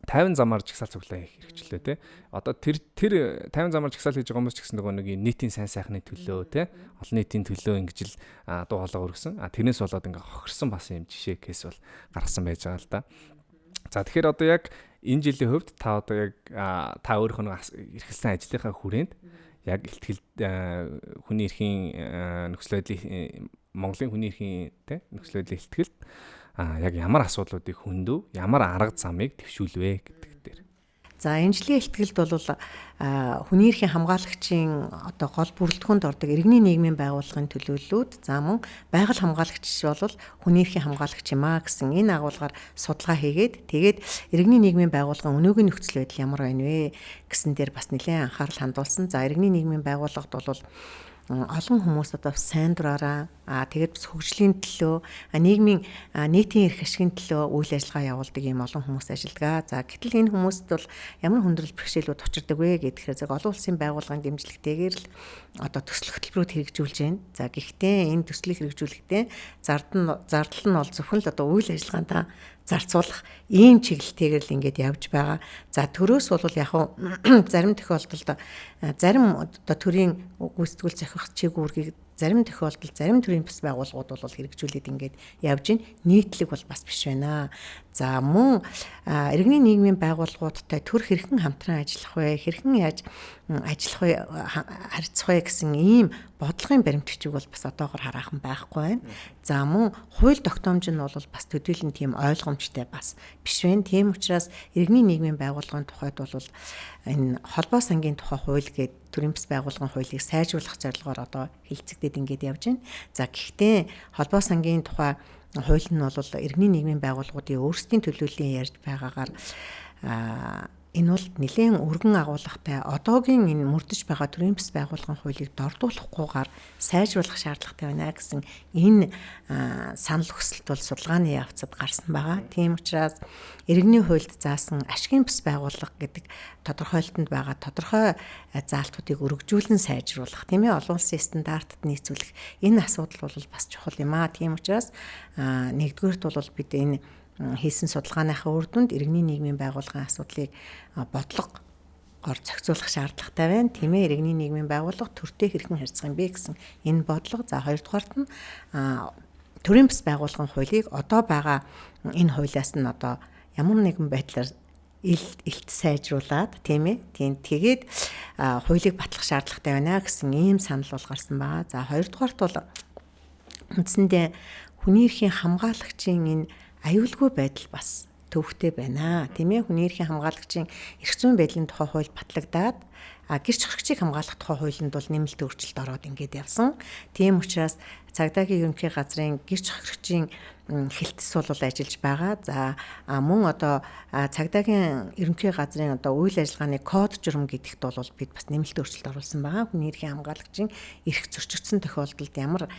50 замаар жигсаал цуглаа хийх хэрэгчлээ те. Одоо тэр 50 замаар жигсаал хийж байгаа хүмүүс ч гэсэн нөгөө нэг нийтийн сайн сайхны төлөө те. Олон нийтийн төлөө ингэж л дуу хоолой өргөсөн. Тэрнээс болоод ингээ хохирсон бас юм жишээ кейс бол гаргасан байж байгаа л да. За тэгэхээр одоо яг энэ жилийн хувьд та одоо яг та өөрийнхөө эрхэлсэн ажлынхаа хүрээнд яг ихтгэл хүний эрхийн нөхцөл байдлын Монголын хүний эрхийн те нөхцөл байдлын ихтгэлд яг ямар асуудлуудыг хөндөв, ямар арга замыг төвшүүлвэ гэдэг дээр. За энэ жилийн ихтгэлд бол хүний эрхийн хамгаалагчийн одоо гол бүрэлдэхүүнд ордог иргэний нийгмийн байгууллагын төлөөллүүд за мөн байгаль хамгаалагч бол хүний эрхийн хамгаалагч юм а гэсэн энэ агуулгаар судалгаа хийгээд тэгээд иргэний нийгмийн байгууллагын өнөөгийн нөхцөл байдал ямар байна вэ гэсэн дээр бас нэлээд анхаарал хандуулсан. За иргэний нийгмийн байгууллагад бол олон хүмүүс одоо сайн дураараа тэгээд бас хөгжлийн төлөө нийгмийн нийтийн эрх ашигын төлөө үйл ажиллагаа явуулдаг юм олон хүмүүс ажилладаг. За гэтэл энэ хүмүүст бол ямар хүндрэл бэрхшээлүүд учирдаг вэ гэхээр зэрэг олон улсын байгууллагын дэмжлэгтэйгээр л одоо төсөл хөтөлбөрүүд хэрэгжүүлж байна. За гэхдээ энэ төслийг хэрэгжүүлэхдээ зардал нь бол зөвхөн л одоо үйл ажиллагаанд зарцуулах ийм чиглэлтэйгээр л ингээд явж байгаа. За төрөөс бол яг зарим тохиолдолд зарим одоо төрийн гүйцэтгэл зохиох чиглэлийг зарим тохиолдолд зарим төрлийн бас байгууллагууд бол хэрэгжүүлээд ингээд явж байна. Нийтлэг бол бас биш байна. За мөн иргэний нийгмийн байгууллагуудтай төр хэрхэн хамтран ажиллах вэ? Хэрхэн яаж ажиллах вэ? Харьцах вэ гэсэн ийм бодлогын баримтчиг бол бас одоогор хараахан байхгүй байна. За мөн хууль тогтоомж нь бол бас төдийлөн тийм ойлгомжтой бас биш байна. Тийм учраас иргэний нийгмийн байгууллагын тухайд бол энэ холбоо сангийн тухай хууль гэдэг төрийн бас байгууллагын хуулийг сайжруулах зорилгоор одоо хилцэгдээд ингээд явж байна. За гэхдээ холбоо сангийн тухай хууль нь бол иргэний нийгмийн байгууллагуудын өөрсдийн төлөөллийн ярьж байгаагаар энэ бол нэлээд өргөн агуулгатай одоогийн энэ мөрдөж байгаа төрийн бас байгууллагын хуулийг дордуулахгүйгээр сайжруулах шаардлагатай байна гэсэн энэ санал хүсэлт бол судалгааны явцад гарсан байгаа. Тийм учраас иргэний хуульд заасан ашигын бас байгууллага гэдэг тодорхойлолтод байгаа тодорхой заалтуудыг өргөжүүлэн сайжруулах тийм ээ олон улсын стандартад нийцүүлэх энэ асуудал бол бас чухал юм аа. Тийм учраас нэгдүгээрт бол бид энэ хийсэн судалгааныхаа үр дүнд иргэний нийгмийн байгууллагын асуудлыг бодлогоор зохицуулах шаардлагатай байна. Тийм ээ иргэний нийгмийн байгууллага төртэй хэрхэн харьцах юм бэ гэсэн энэ бодлого. За хоёрдугаарт нь төрийн бас байгууллагын хуулийг одоо байгаа энэ хуулиас нь одоо ямар нэгэн байдлаар илт сайжруулад тийм ээ тэгээд хуулийг батлах шаардлагатай байна гэсэн ийм санал бол гарсан байгаа. За хоёрдугаарт бол үндсэндээ хүний эрхийн хамгаалагчийн энэ аюулгүй байдал бас төвөгтэй байна. Тийм ээ хүний эрхийн хамгаалагчийн эрх зүйн байдлын тухай хууль батлагдаад гэрч хөрөгчийг хамгаалах тухай хуулинд бол нэмэлт өөрчлөлт ороод ингээд явсан. Тийм учраас цагдаагийн ерөнхий газрын гэрч хөрөгчийн хэлтс бол ажиллаж байгаа. За мөн одоо цагдаагийн ерөнхий газрын одоо үйл ажиллагааны код журам гэдэгт бол бид бас нэмэлт өөрчлөлт оруулсан байгаа. Хүний эрхийн хамгаалагчийн эрх зөрчигдсөн тохиолдолд ямар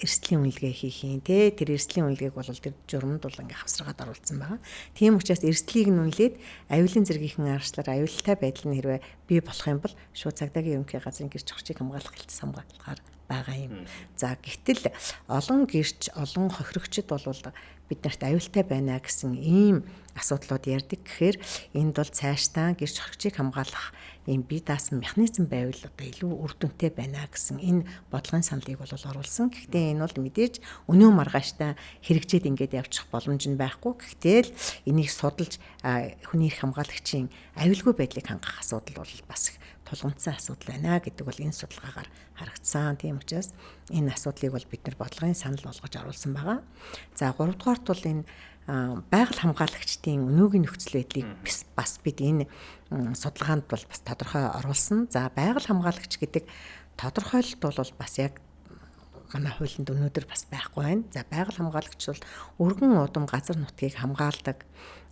эрсдлийн үнэлгээ хийх юм те тэр эрсдлийн үнэлгээг бол тэр журамд бол ингээ хавсаргаад оруулсан байгаа. Тийм учраас эрсдлийг нь үнэлээд аюулын зэргийнхэн аргачлаар аюултай байдал нь хэрвээ бий болох юм бол шууд цагдаагийн ерөнхий газрын гэрч хөрөгчийг хамгаалах хэлтс хамгаалахаар байгаа юм. За гэтэл олон гэрч, олон хохирогчд бол бид нарт аюултай байна гэсэн ийм асуудлууд ярьдаг. Тэгэхээр энд бол цаашдаа гэрч хохирогчийг хамгаалах ийм бие даасан механизм байвал одоо илүү үр дүнтэй байна гэсэн энэ бодлогын саналыг бол оруулсан. Гэхдээ энэ бол мэдээж өнөө маргааштай хэрэгжээд ингээд явчих боломж нь байхгүй. Гэхдээ л энийг судалж хүний эрх хамгаалагчийн аюулгүй байдлыг хангах асуудал бол бас их тулгымцсан асуудал байна гэдэг бол энэ судалгаагаар харагдсан. Тийм учраас энэ асуудлыг бол бид нар бодлогын санал болгож оруулсан байгаа. За 3 дугаарт бол энэ байгаль хамгаалагчдын өнөөгийн нөхцөл байдлыг бас бид энэ судалгаанд бол бас тодорхой оруулсан. За байгаль хамгаалагч гэдэг тодорхойлолт бол бас яг манай хуулинд өнөөдөр бас байхгүй байна. За байгаль хамгаалагч бол өргөн удам газар нутгийг хамгаалдаг.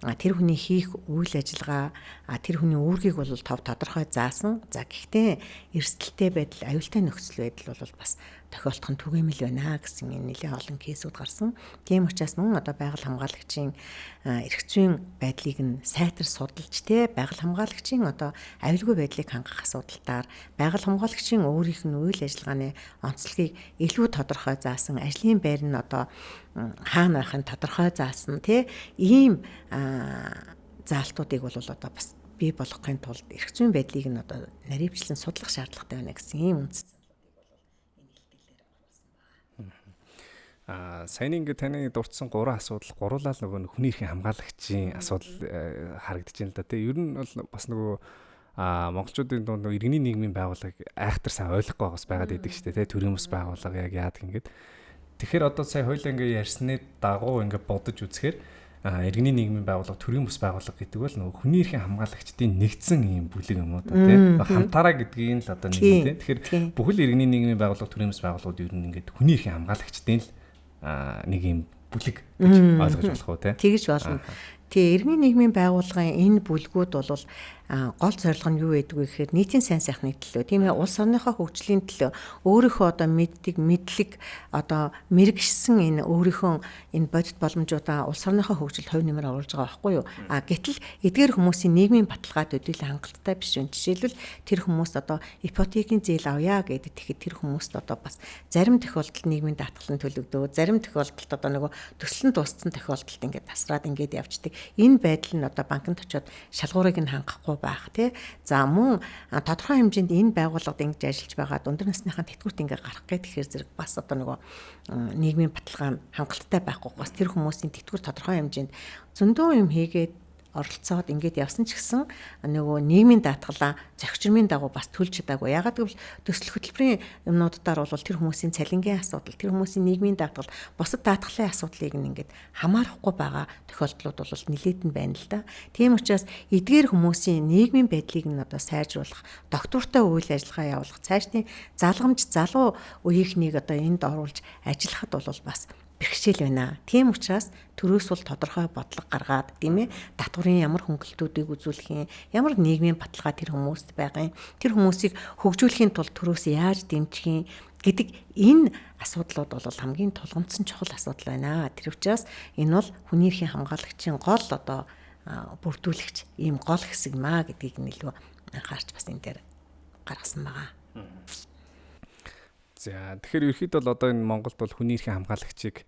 Тэр хүний хийх үйл ажиллагаа, тэр хүний үүргийг бол тов тодорхой заасан. За гэхдээ эрсдэлтэй байдал, аюултай нөхцөл байдал бол бас тохиолдох нь түгээмэл байна гэсэн энэ нэлээд олон кейсүүд гарсан. Тийм учраас мөн одоо байгаль хамгаалагчийн эрх зүйн байдлыг нь сайтар судалж байгаль хамгаалагчийн одоо аюулгүй байдлыг хангах асуудалтаар байгаль хамгаалагчийн өөрийнх нь үйл ажиллагааны онцлогийг илүү тодорхой заасан, ажлын байр нь одоо хаана байхын тодорхой заасан ийм заалтуудыг бол одоо бас бий болгохын тулд эрх зүйн байдлыг нь одоо наривчлан судлах шаардлагатай байна гэсэн ийм үндэс. Сайн ингээд таны дурдсан 3 асуудал гурлал нөгөө хүний эрхийн хамгаалагчийн асуудал харагдаж байна л да. Ер нь бол бас нөгөө монголчуудын дунд нөгөө иргэний нийгмийн байгууллага айхтар сайн ойлгохгүй байгаас байгаад идэг шүү дээ. Төрийн бас байгууллага яг яадаг ингээд. Тэгэхээр одоо сая хоёлаа ингээд ярьсны дагуу ингээд бодож үзэхээр иргэний нийгмийн байгууллага, төрийн бас байгууллага гэдэг бол нөгөө хүний эрхийн хамгаалагчдын нэгдсэн юм бүлэг юм уу тийм хамтараа гэдгийг л одоо нэг тийм. Тэгэхээр бүхэл иргэний нийгмийн байгууллага, төрийн бас байгууллагууд ер нь ингээд хүний эрхийн хамгаалагчдын л нэг юм бүлэг гэж ойлгож болох уу те? Тэгж болно. Тэгээ иргэний нийгмийн байгууллагын энэ бүлгүүд бол гол зорилго нь юу байдаг вэ гэхээр нийтийн сайн сайхны төлөө тийм ээ улс орныхоо хөгжлийн төлөө өөрийнхөө одоо мэддэг мэдлэг одоо мэрэгшсэн энэ өөрийнхөө энэ бодит боломжуудаа улс орныхоо хөгжилд хувь нэмэр оруулж байгаа байхгүй юу гэтэл эдгээр хүмүүсийн нийгмийн баталгаад өдөрлийн хангалттай биш вэ жишээлбэл тэр хүмүүс одоо ипотекийн зээл авъя гэдэг тэгэхэд тэр хүмүүст одоо бас зарим тохиолдолд нийгмийн даатгалын төлөгдөө зарим тохиолдолд одоо нөгөө төсөл нь дууссан тохиолдолд ингээд тасраад ингээд явждаг энэ байдал нь одоо банкнд очиод шалгуурыг нь хангахгүй байх тий. За мөн тодорхой хэмжээнд энэ байгууллагад ингэж ажиллаж байгаа өндөр насныхаа тэтгэврт ингээ гарах гэхээр зэрэг бас одоо нөгөө нийгмийн баталгаа хангалттай байхгүй бас тэр хүмүүсийн тэтгэвэр тодорхой хэмжээнд зөндөө юм хийгээд оролцоод ингээд явсан ч гэсэн нөгөө нийгмийн даатгалаа зохицрмын дагуу бас төлж чадаагүй. Ягаад гэвэл төсөл хөтөлбөрийн юмнуудаар бол тэр хүмүүсийн цалингийн асуудал, тэр хүмүүсийн нийгмийн даатгал, бусад даатгалын асуудлыг ингээд хамаарахгүй байгаа тохиолдлууд бол нэлээд нь байна л да. Тийм учраас эдгээр хүмүүсийн нийгмийн байдлыг нь одоо сайжруулах, доктортой үйл ажиллагаа явуулах, цаашдын залгамж залуу үеийнхнийг одоо энд оруулж ажиллахад бол бас бэрхшээл байна. Тийм учраас төрөөс бол тодорхой бодлого гаргаад тийм ээ татварын ямар хөнгөлтүүдийг үзүүлэх юм, ямар нийгмийн баталгаа тэр хүмүүст байгаа юм, тэр хүмүүсийг хөгжүүлэхийн тулд төрөөс яаж дэмжих юм гэдэг энэ асуудлууд бол хамгийн тулгымдсан чухал асуудал байна. Тэр учраас энэ бол хүний эрхийн хамгаалагчийн гол одоо бүрдүүлэгч ийм гол хэсэг маа гэдгийг нэлээд анхаарч бас энэ дээр гаргасан байгаа. За тэгэхээр ерөөхдөө бол одоо энэ Монголд бол хүний эрхийн хамгаалагчийг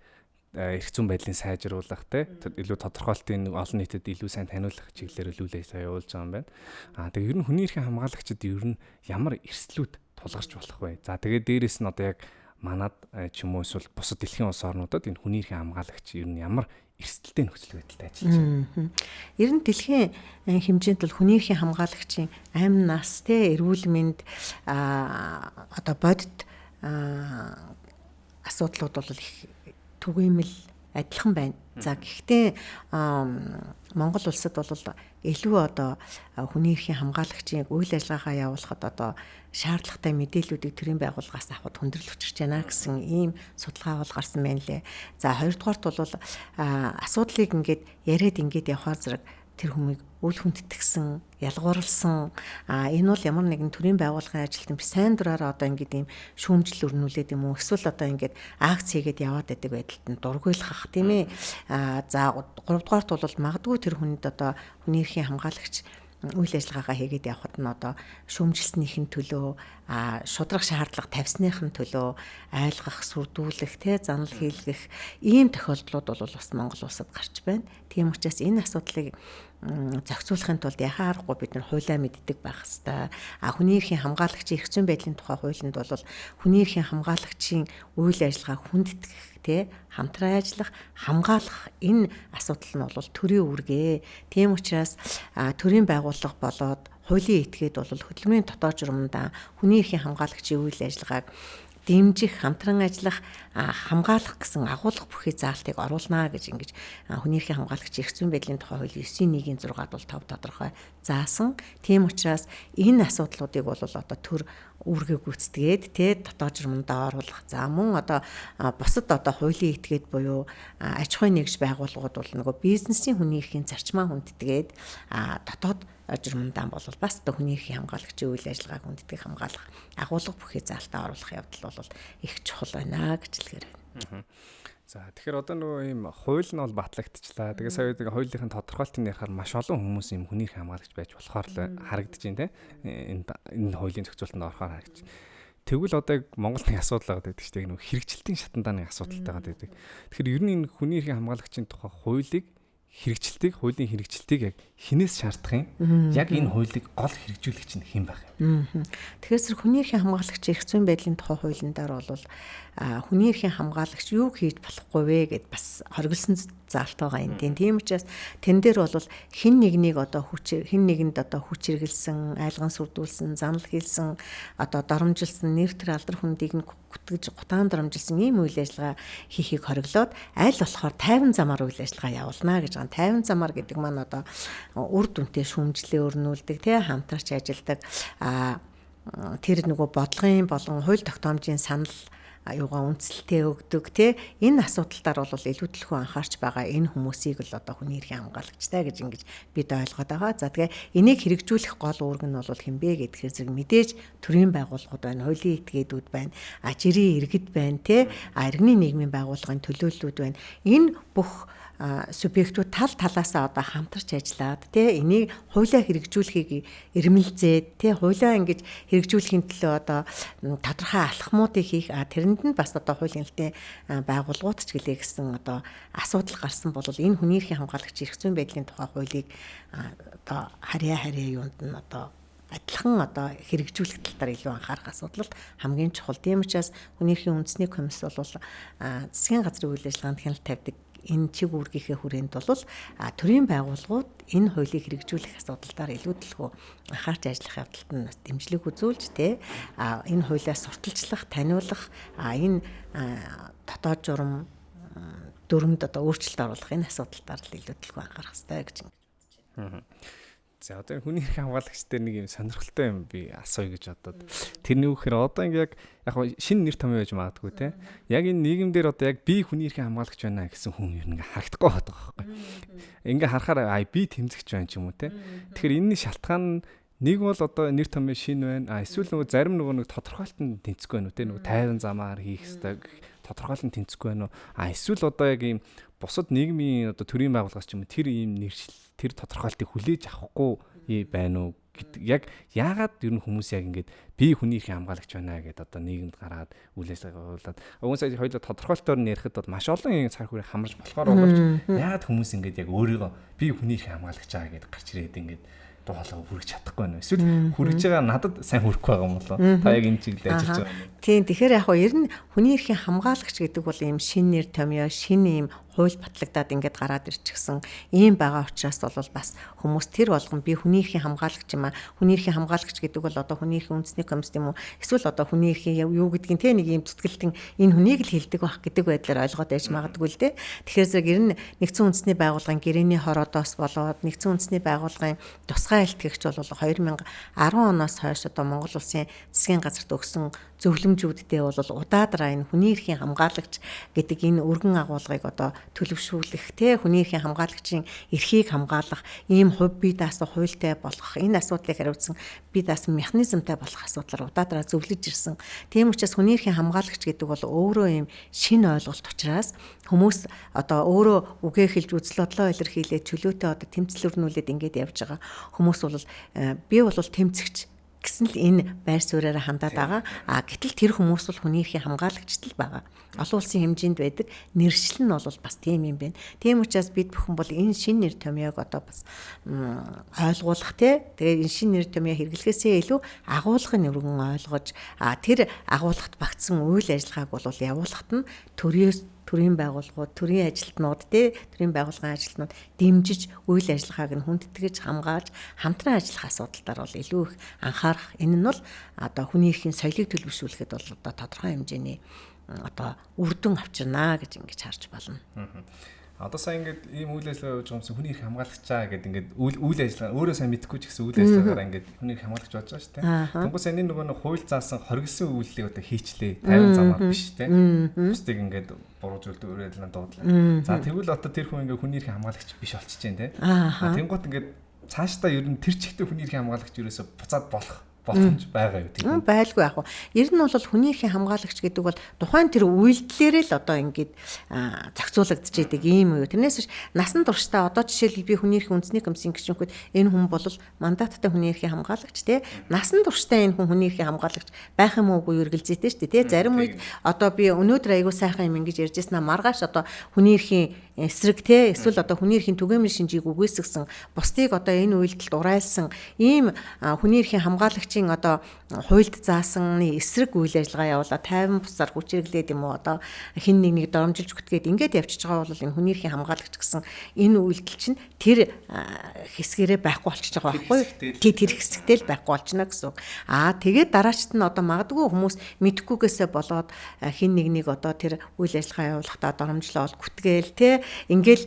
эрх зүйн байдлын сайжруулах илүү тодорхойлтын олон нийтэд илүү сайн таниулах чиглэлээр үйл ажиллагаа явуулж байгаа юм байна. Тэгээ ер нь хүний эрхийн хамгаалагчид ер нь ямар эрсдлүүд тулгарч болох вэ? За тэгээ дээрэс нь одоо яг манад ч юм уу эсвэл бусад дэлхийн улс орнуудад энэ хүний эрхийн хамгаалагч ер нь ямар эрсдэлтэй нөхцөл байдалтай ажиллаж байна? Ер нь дэлхийн хэмжээнд бол хүний эрхийн хамгаалагчийн амь нас эрүүл мэнд одоо бодит асуудлууд бол их түгээмэл адилхан байна. За гэхдээ Монгол улсад бол илүү одоо хүний эрхийн хамгаалагчийн үйл ажиллагаагаа явуулахад одоо шаардлагатай мэдээллүүдийг төрийн байгууллагаас авахд хүндрэл учирч байна гэсэн ийм судалгаа бол гарсан байна лээ. За хоёрдугаарт бол асуудлыг ингээд яриад ингээд явахаар зэрэг тэр хүмүүийг үл хүндэтгсэн, ялгуурлсан энэ бол ямар нэгэн төрийн байгууллагын ажилтан биш сайн дураараа одоо ингээд ийм шүүмжил өрнүүлээд юм уу эсвэл одоо ингээд акц хийгээд яваад байдаг байдалд нь дургуйлах тийм ээ. За 3 дугаарт бол магадгүй тэр хүнд одоо хүний эрхийн хамгаалагч үйл ажиллагаагаа хийгээд явхад нь одоо шүүмжилснийхэн төлөө шудрах шаардлага тавьсныхын төлөө айлгах, сүрдүүлэх, занал хийлгэх ийм тохиолдлууд бол бас Монгол улсад гарч байна. Тийм учраас энэ асуудлыг зохицуулахын тулд яхаа аргагүй бид нар хуулиа мэддэг байх ёстой. Хүний эрхийн хамгаалагчийн эрх зүйн байдлын тухай хуулинд бол хүний эрхийн хамгаалагчийн үйл ажиллагааг хүндэтгэх, хамтран ажиллах, хамгаалах энэ асуудал нь бол төрийн үүргээ. Тийм учраас төрийн байгууллага болоод хуулийн этгээд бол хөдөлмөрийн дотоод журмандаа хүний эрхийн хамгаалагчийн үйл ажиллагааг дэмжих, хамтран ажиллах, хамгаалах гэсэн агуулга бүхий заалтыг оруулнаа гэж ингэж хүний эрхийн хамгаалагчийн эрх зүйн байдлын тухай хуулийн 9.1-ийн 6-д бол тав тодорхой заасан. Тийм учраас энэ асуудлуудыг бол одоо төр үүргээ гүйцэтгээд дотоод журмандаа оруулах. За мөн одоо бусад одоо хуулийн этгээд буюу аж ахуйн нэгж байгууллагууд бол нөгөө бизнесийн хүний эрхийн зарчмаа хүндэтгээд дотоод журмандаа бол бас хүний эрхийн хамгаалагчийн үйл ажиллагааг хүндэтгийг хамгаалах агуулга бүхий заалтаа оруулах явдал бол их чухал байна гэж хэлгээр байна. За тэгэхээр одоо нөгөө ийм хууль нь бол батлагдчихлаа. Тэгээ сая нэг хуулийн тодорхойлтын ярихаар маш олон хүмүүс ийм хүний эрхийн хамгаалагч байж болохоор л харагдаж байна те. Энэ хуулийн зохицуулалтанд орохоор харагдаж. Тэгвэл одоо Монголд нэг асуудал байгаа гэдэг чинь нөгөө хэрэгжилтийн шатандаа нэг асуудалтай байгаа гэдэг. Тэгэхээр ер нь энэ хүний эрхийн хамгаалагчийн тухай хуулийг хуулийн хэрэгжилтийг яг хинээс шаардах юм? Яг энэ хуулийг гол хэрэгжүүлэгч нь хэн байх юм? Тэгэхээр хүний эрхийн хамгаалагч эрх зүйн байдлын тухай хуулиндаар бол хүний эрхийн хамгаалагч юу хийж болохгүй вэ гэд бас хориглосон заалт байгаа юм. Тийм учраас тэн дээр бол хэн нэгэнд одоо хүч хэрэгэлсэн, айлган сүрдүүлсэн, занал хийлсэн, одоо доромжилсан, нэр төр алдар хүндийг нь гүтгэж гутаан доромжилсан ийм үйл ажиллагаа хийхийг хориглоод аль болохоор тайван замаар үйл ажиллагаа явуулна гэж байгаа. Тайван замаар гэдэг маань одоо үр дүнтэй шүүмжлээ өрнүүлдэг, хамтарч ажилладаг, тэр нөгөө бодлогын болон хууль тогтоомжийн санал аюугаа үндэслэлтэй өгдөг энэ асуудалтаар бол илүү төлхөө анхаарч байгаа энэ хүмүүсийг л одоо хүний эрхийн хамгаалагчтай гэж ингэж бид ойлгоод байгаа. За тэгээ энийг хэрэгжүүлэх гол үүрэг нь бол хинбэ гэдгээр зэрэг мэдээж төрийн байгууллагууд байна, хуулийн этгээдүүд байна, жирийн иргэд байна, иргэний нийгмийн байгууллагын төлөөллүүд байна. Энэ бүх субъектууд тал талаасаа одоо хамтарч ажиллаад энийг хуулиа хэрэгжүүлэхийг эрмэлзээд хуулиа ингэж хэрэгжүүлэхийн төлөө одоо тодорхой алхмуудыг хийх тэрэнд нь бас одоо хуулийн хэлтийн байгууллагууд ч гэлээ гэсэн одоо асуудал гарсан бол энэ хүний эрхийн хамгаалагчийн эрх зүйн байдлын тухай хуулийг одоо харьяа юунд нь одоо адилхан одоо хэрэгжүүлэх тал дээр илүү анхаарах асуудал хамгийн чухал. Тийм учраас хүний эрхийн үндэсний комисс бол засгийн газрын үйл ажиллагаанд хяналт тавьдаг энэ чиг үүргийнхээ хүрээнд бол төрийн байгууллагууд энэ хуулийг хэрэгжүүлэх асуудалдаар илүү төлхөө анхаарч ажиллах явдалд нь дэмжлэг үзүүлж энэ хуулиа сурталчлах, таниулах, энэ дотоод журам дүрмд одоо өөрчлөлт оруулах энэ асуудалдаар л илүү төлхөө анхаарах хэрэгтэй гэж бодож байна. За одоо хүний эрхийн хамгаалагчтай нэг юм сонирхолтой юм би асууя гэж бодоод. Тэрний үхээр одоо яг шинэ нэр томьёо байж магадгүй те. Яг энэ нийгэмдэр одоо яг би хүний эрхийн хамгаалагч байна гэсэн хүн ер нь харагдахгүй байдаг байхгүй. Ингээ харахаар би тэмцэгч байна ч юм уу те. Тэгэхээр энэний шалтгаан нэг бол одоо нэр томьёо шинэ байна. Эсвэл нөгөө зарим нэг тодорхойлтод тэнцэхгүй байна уу те. Нөгөө тайван замаар хийх ёстой тодорхойлон тэнцэхгүй байна уу? Эсвэл одоо яг ийм бусад нийгмийн одоо төрийн байгууллагаас ч юм уу тэр ийм нэршил тэр тодорхойлтыг хүлээж авахгүй байна уу гэдэг. Яг яагаад ер нь хүмүүс яг ингэж би хүний эрхийн хамгаалагч байна гэдээ одоо нийгэмд гараад үйл ажиллагаа явуулаад угсаа хоёул тодорхойлтоор нь ярихад бол маш олон цар хүрээ хамарч болохоор боловч яагаад хүмүүс ингэж яг өөрийгөө би хүний эрхийн хамгаалагч аа гэдээ гарч ирээд ингэж дуу хоолойгоо хүргэж чадахгүй байна. Эсвэл хүргэж байгаа надад сайн хүрэхгүй байгаа юм болоо. Та яг энэ чиглэлд ажиллаж байгаа юм. Тийм. Тэгэхээр яг ер нь хүний эрхийн хамгаалагч гэдэг бол ийм шинэ нэр томьёо, шинэ ийм хууль батлагдаад ингээд гараад ирчихсэн ийм байгаа учраас бол бас хүмүүс тэр болгон би хүний эрхийн хамгаалагч юм аа. Хүний эрхийн хамгаалагч гэдэг бол одоо хүний эрхийн үндэсний комисс юм уу? Эсвэл одоо хүний эрхийн юу гэдгийг нэг ийм зүтгэлтэн энэ хүнийг л хэлдэг байх гэдэг байдлаар ойлгоод байж магадгүй л дээ. Тэгэхээр зэрэг ер нь нэгдсэн үндэсний байгууллагын гэрээний хородоос болоод нэгдсэн үндэсний байгууллагын тусгай айлтгэгч бол 2010 оноос хойш одоо Монгол улсын засгийн газарт өгсөн зөвлөмжүүддээ бол удаадраа энэ хүний эрхийн хамгаалагч гэдэг энэ өргөн агуулгыг одоо төлөвшүүлэх те хүний эрхийн хамгаалагчийн эрхийг хамгаалах ийм хувь бие даасан хуультай болох энэ асуудлыг хариуцсан бие даасан механизмтай болох асуудлаар удаадраа зөвлөж ирсэн. Тийм учраас хүний эрхийн хамгаалагч гэдэг бол өөрөө ийм шинэ ойлголт учраас хүмүүс одоо өөрөө үгээ хэлж үзэл бодлоо илэрхийлээд чөлөөтэй одоо тэмцэл өрнүүлээд ингэж явж байгаа. Хүмүүс бол би бол тэмцэгч гэсэн л энэ байр суурьаараа хандаад байгаа. Гэтэл тэр хүмүүс бол хүний эрхийн хамгаалагчд л байгаа. Олон улсын хэмжээнд байдаг нэршил нь бол бас тийм юм байна. Тийм учраас бид бүхэн бол энэ шинэ нэр томьёог одоо бас ойлгуулах тэгээ энэ шинэ нэр томьёо хэрэглэхээсээ илүү агуулгын өргөн ойлгож тэр агуулгад багтсан үйл ажиллагааг бол явуулахад нь төрийн байгууллагууд, төрийн ажилтнууд, төрийн байгууллагын ажилтнууд дэмжиж үйл ажиллагааг нь хүндэтгэж хамгаалж хамтран ажиллах асуудалтаар бол илүү их анхаарах. Энэ нь бол одоо хүний эрхийн соёлыг төлөвшүүлэхэд бол одоо тодорхой хэмжээний одоо үр дүн авчирнаа гэж ингэж харж болно. Одоо сайн ингээд ийм үйл ажиллагаа явуулж байгаа юмсан хүний эрх хамгаалагчаа гэдэг ингээд үйл ажиллагаа өөрөө сайн мэдэхгүй ч гэсэн үйл ажиллагаагаар ингээд хүний эрх хамгаалагч болж байгаа шүү дээ. Тэнгуү сайн энэ нөгөө хууль заасан хоригдсан үйлдэлийг одоо хийчлээ. 50 замаар биш те. Бусдыг ингээд буруу зүйлд өөрөө ажиллана дуудлаа. За тэгвэл одоо тэр хүн ингээд хүний эрх хамгаалагч биш болчихж जैन те. Тэнгуут ингээд цаашдаа ер нь тэр чигтээ хүний эрх хамгаалагч ерөөсө буцаад болох боломж байгаа юу тийм байлгүй яг. Ер нь бол хүний эрхийн хамгаалагч гэдэг бол тухайн тэр үйлдэлээрээ л одоо ингээд зохицуулагдж байдаг юм уу. Тэрнээс биш насан туршдаа одоо жишээлбэл би хүний эрхийн үндэсний комиссийн гишүүнхэд энэ хүн бол мандаттай хүний эрхийн хамгаалагч тий. Насан туршдаа энэ хүн хүний эрхийн хамгаалагч байх юм уугүй үргэлзээтэй шүү дээ тий. Зарим үед одоо би өнөөдөр аягүй сайхан юм ингэж ярьж ирсэн маргааш одоо хүний эрхийн эсрэг тий эсвэл одоо хүний эрхийн түгээмэл шинжийг үгүйсгсэн бусдыг одоо энэ үйлдэлд урайлсан ийм хүний эрхийн хамгаалагчийн одоо хуульд заасны эсрэг үйл ажиллагаа явуулаад 50 бусаар хүч хэрэглээд юм уу одоо хин нэг доромжилж гүтгээд ингээд явчихж байгаа бол энэ хүний эрхийн хамгаалагч гэсэн энэ үйлдэл чинь тэр хэсгэрээ байхгүй болчихж байгаа байхгүй тэр хэсэгтэй л байхгүй болчихно гэсэн үг. Тэгээд дараачд нь одоо магадгүй хүмүүс мэдхгүйгээсээ болоод хин нэг одоо тэр үйл ажиллагаа явуулахдаа доромжлоо бол гүтгээл тий ингээл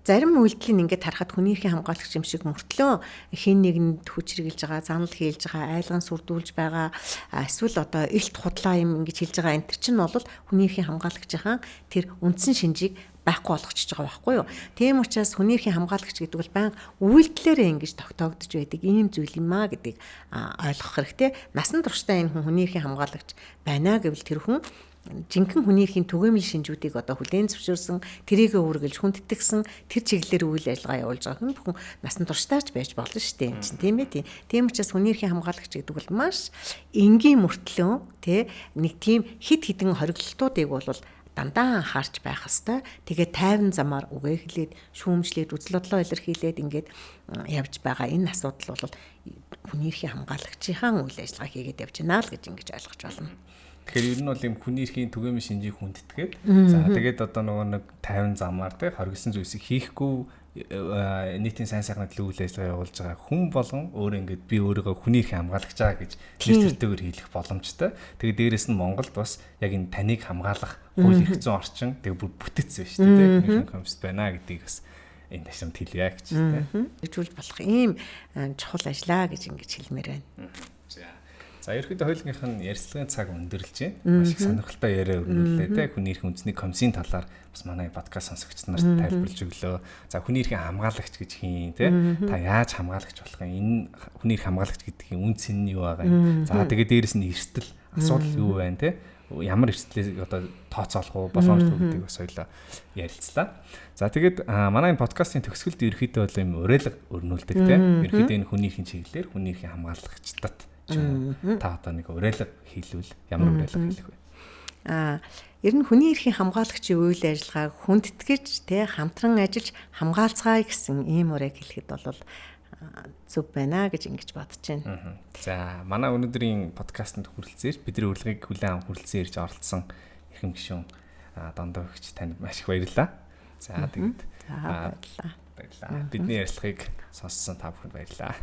зарим үйлдэлийн ингээд харахад хүний эрхийн хамгаалагч юм шиг мөртлөө хин нэгэнд хүч хэрэглэж байгаа, занал хийлж байгаа, айлган сүрдүүлж байгаа, эсвэл одоо илт худлаа юм ингэж хэлж байгаа энэ чинь бол хүний эрхийн хамгаалагчийн тэр үндсэн шинжийг байхгүй болгочихж байгаа байхгүй юу. Тийм учраас хүний эрхийн хамгаалагч гэдэг бол баян үйлдэлээрээ ингэж тогтоогдож байдаг ийм зүйл юм аа гэдгийг ойлгох хэрэгтэй. Насан туршдаа энэ хүн хүний эрхийн хамгаалагч байна гэвэл тэр хүн жинхэнэ хүний эрхийн түгээмэл шинжүүдийг одоо хүлээн зөвшөөрсөн, тэрийг үргэлж хүндэтгсэн, тэр чиглэлээр үйл ажиллагаа явуулж байгаа хүн бүхэн насан туршдаач байж болно шүү дээ юм чинь тийм ээ. Тийм учраас хүний эрхийн хамгаалагч гэдэг бол маш энгийн мөртлөө тий нэг тийм хид хідэн хориглолтуудыг бол дандаа анхаарч байх хэвээр. Тэгээд тайван замаар үгээ хэлээд, шүүмжлээд, үзэл бодлоо илэрхийлээд ингээд явж байгаа энэ асуудал бол хүний эрхийн хамгаалагчийн үйл ажиллагаа хийгээд явж байна л гэж ингэж ойлгож байна. Тэгэхээр ер нь бол юм хүний эрхийн түгээмэл шинжийг хүндэтгээд за тэгээд одоо нөгөө нэг 50 замаар те хоригдсан зүйлсийг хийхгүй нийтийн сайн сайхны төлөө үйл ажиллагаа явуулж байгаа хүн болгон өөрөө ингээд би өөрийгөө хүний эрхийн хамгаалагчаа гэж нэртэйгээр хэлэх боломжтой. Тэгээд дээрэс нь Монголд бас яг энэ таныг хамгаалах хууль эрх зүйн орчин тэгээд бүтээсэн шүү дээ. Нийтийн комисс байна гэдгийг бас энэ ташрамд хэлье гэж те. Хэвжүүлж болох ийм чухал ажиллаа гэж ингэж хэлмээр байна. За ерөөхдөө хоёулынх нь ярилцлагын цаг өндөрлж байна. Маш их сонирхолтой яриа өрнүүлээ те. Хүний эрхийн үндэсний комиссийн талаар бас манай подкаст сонсогчид нарт тайлбарлаж өглөө. За хүний эрхийн хамгаалагч гэж хийн те. Та яаж хамгаалагч болох юм? Энэ хүний эрх хамгаалагч гэдгийн үн цэн нь юу байгаа юм? За тэгээд дээрэс нь эрсдэл асуудал юу байна те? Ямар эрсдлийг одоо тооцоолох уу, боломжтой гэдгийг бас хоёлаа ярилцлаа. За тэгээд манай энэ подкастын төгсгөлд ерөөхдөө бол юм уриалга өрнүүлдэг те. Ерөөхдөө энэ хүний эрхийн чиглэлээр хүний эрхийн хамгаалагчдад та одоо нэг уриалга хийлвэл ямар уриалга хийх вэ? Ер нь хүний эрхийн хамгаалагчийн үйл ажиллагааг хүндэтгэж тэ хамтран ажиллаж хамгаалцгаая гэсэн ийм уриалга хэлэхэд бол зөв байна гэж ингэж бодож байна. За манай өнөөдрийн подкастт хүрэлцээж бидний урилгыг хүлээн аван хүрэлцэн ирж оролцсон эрхэм гишүүн Дондоо өгч танд маш их баярлалаа. За тэгээд баярлалаа. Бидний ярилцлагыг сонссон та бүхэнд баярлалаа.